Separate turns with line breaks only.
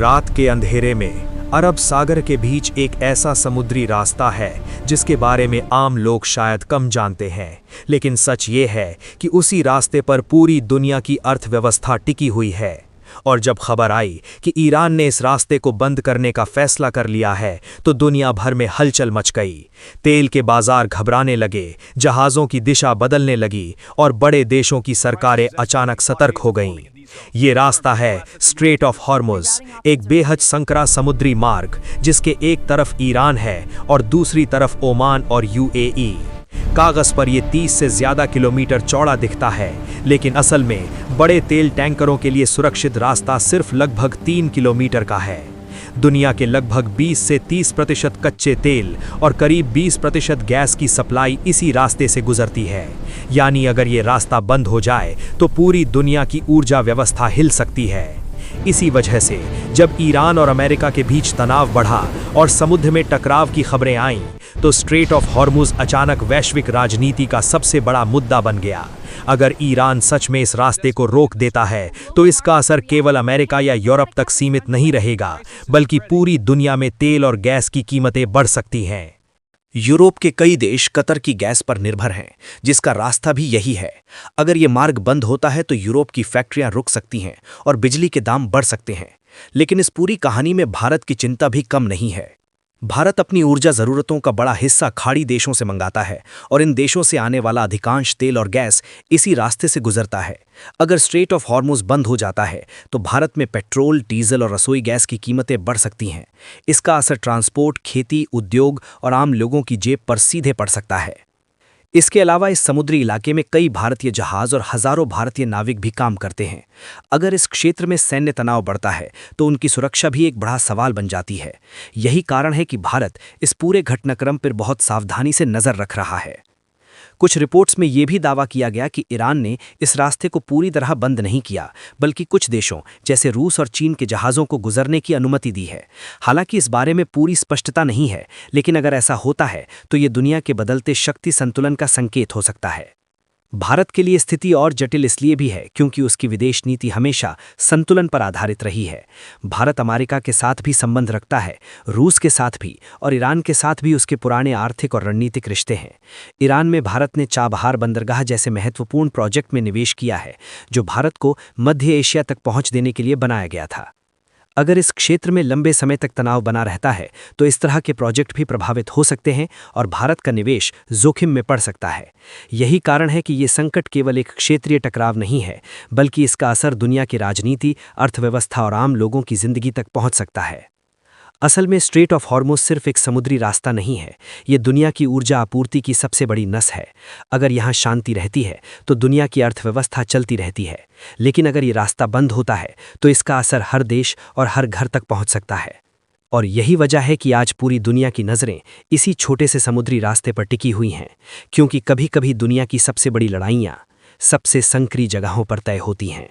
रात के अंधेरे में अरब सागर के बीच एक ऐसा समुद्री रास्ता है जिसके बारे में आम लोग शायद कम जानते हैं, लेकिन सच ये है कि उसी रास्ते पर पूरी दुनिया की अर्थव्यवस्था टिकी हुई है। और जब खबर आई कि ईरान ने इस रास्ते को बंद करने का फैसला कर लिया है तो दुनिया भर में हलचल मच गई। तेल के बाजार घबराने लगे, जहाज़ों की दिशा बदलने लगी और बड़े देशों की सरकारें अचानक सतर्क हो गईं। ये रास्ता है स्ट्रेट ऑफ हॉर्मुज़, एक बेहद संकरा समुद्री मार्ग जिसके एक तरफ ईरान है और दूसरी तरफ ओमान और यूएई। कागज पर यह 30 से ज्यादा किलोमीटर चौड़ा दिखता है, लेकिन असल में बड़े तेल टैंकरों के लिए सुरक्षित रास्ता सिर्फ लगभग 3 किलोमीटर का है। दुनिया के लगभग 20 से 30% कच्चे तेल और करीब 20% गैस की सप्लाई इसी रास्ते से गुजरती है। यानी अगर ये रास्ता बंद हो जाए तो पूरी दुनिया की ऊर्जा व्यवस्था हिल सकती है। इसी वजह से जब ईरान और अमेरिका के बीच तनाव बढ़ा और समुद्र में टकराव की खबरें आईं, तो स्ट्रेट ऑफ हॉर्मुज़ अचानक वैश्विक राजनीति का सबसे बड़ा मुद्दा बन गया। अगर ईरान सच में इस रास्ते को रोक देता है तो इसका असर केवल अमेरिका या यूरोप तक सीमित नहीं रहेगा, बल्कि पूरी दुनिया में तेल और गैस की कीमतें बढ़ सकती हैं।
यूरोप के कई देश कतर की गैस पर निर्भर हैं, जिसका रास्ता भी यही है। अगर ये मार्ग बंद होता है तो यूरोप की फैक्ट्रियां रुक सकती हैं और बिजली के दाम बढ़ सकते हैं। लेकिन इस पूरी कहानी में भारत की चिंता भी कम नहीं है। भारत अपनी ऊर्जा ज़रूरतों का बड़ा हिस्सा खाड़ी देशों से मंगाता है और इन देशों से आने वाला अधिकांश तेल और गैस इसी रास्ते से गुजरता है। अगर स्ट्रेट ऑफ हॉर्मुज़ बंद हो जाता है तो भारत में पेट्रोल, डीजल और रसोई गैस की कीमतें बढ़ सकती हैं। इसका असर ट्रांसपोर्ट, खेती, उद्योग और आम लोगों की जेब पर सीधे पड़ सकता है। इसके अलावा इस समुद्री इलाके में कई भारतीय जहाज़ और हज़ारों भारतीय नाविक भी काम करते हैं। अगर इस क्षेत्र में सैन्य तनाव बढ़ता है तो उनकी सुरक्षा भी एक बड़ा सवाल बन जाती है। यही कारण है कि भारत इस पूरे घटनाक्रम पर बहुत सावधानी से नज़र रख रहा है। कुछ रिपोर्ट्स में यह भी दावा किया गया कि ईरान ने इस रास्ते को पूरी तरह बंद नहीं किया, बल्कि कुछ देशों जैसे रूस और चीन के जहाज़ों को गुजरने की अनुमति दी है। हालांकि इस बारे में पूरी स्पष्टता नहीं है, लेकिन अगर ऐसा होता है तो ये दुनिया के बदलते शक्ति संतुलन का संकेत हो सकता है। भारत के लिए स्थिति और जटिल इसलिए भी है क्योंकि उसकी विदेश नीति हमेशा संतुलन पर आधारित रही है। भारत अमेरिका के साथ भी संबंध रखता है, रूस के साथ भी, और ईरान के साथ भी उसके पुराने आर्थिक और रणनीतिक रिश्ते हैं। ईरान में भारत ने चाबहार बंदरगाह जैसे महत्वपूर्ण प्रोजेक्ट में निवेश किया है, जो भारत को मध्य एशिया तक पहुंच देने के लिए बनाया गया था। अगर इस क्षेत्र में लंबे समय तक तनाव बना रहता है तो इस तरह के प्रोजेक्ट भी प्रभावित हो सकते हैं और भारत का निवेश जोखिम में पड़ सकता है। यही कारण है कि ये संकट केवल एक क्षेत्रीय टकराव नहीं है, बल्कि इसका असर दुनिया की राजनीति, अर्थव्यवस्था और आम लोगों की जिंदगी तक पहुंच सकता है। असल में स्ट्रेट ऑफ हॉर्मुज़ सिर्फ एक समुद्री रास्ता नहीं है, ये दुनिया की ऊर्जा आपूर्ति की सबसे बड़ी नस है। अगर यहाँ शांति रहती है तो दुनिया की अर्थव्यवस्था चलती रहती है, लेकिन अगर ये रास्ता बंद होता है तो इसका असर हर देश और हर घर तक पहुँच सकता है। और यही वजह है कि आज पूरी दुनिया की नज़रें इसी छोटे से समुद्री रास्ते पर टिकी हुई हैं, क्योंकि कभी कभी दुनिया की सबसे बड़ी लड़ाइयाँ सबसे संकरी जगहों पर तय होती हैं।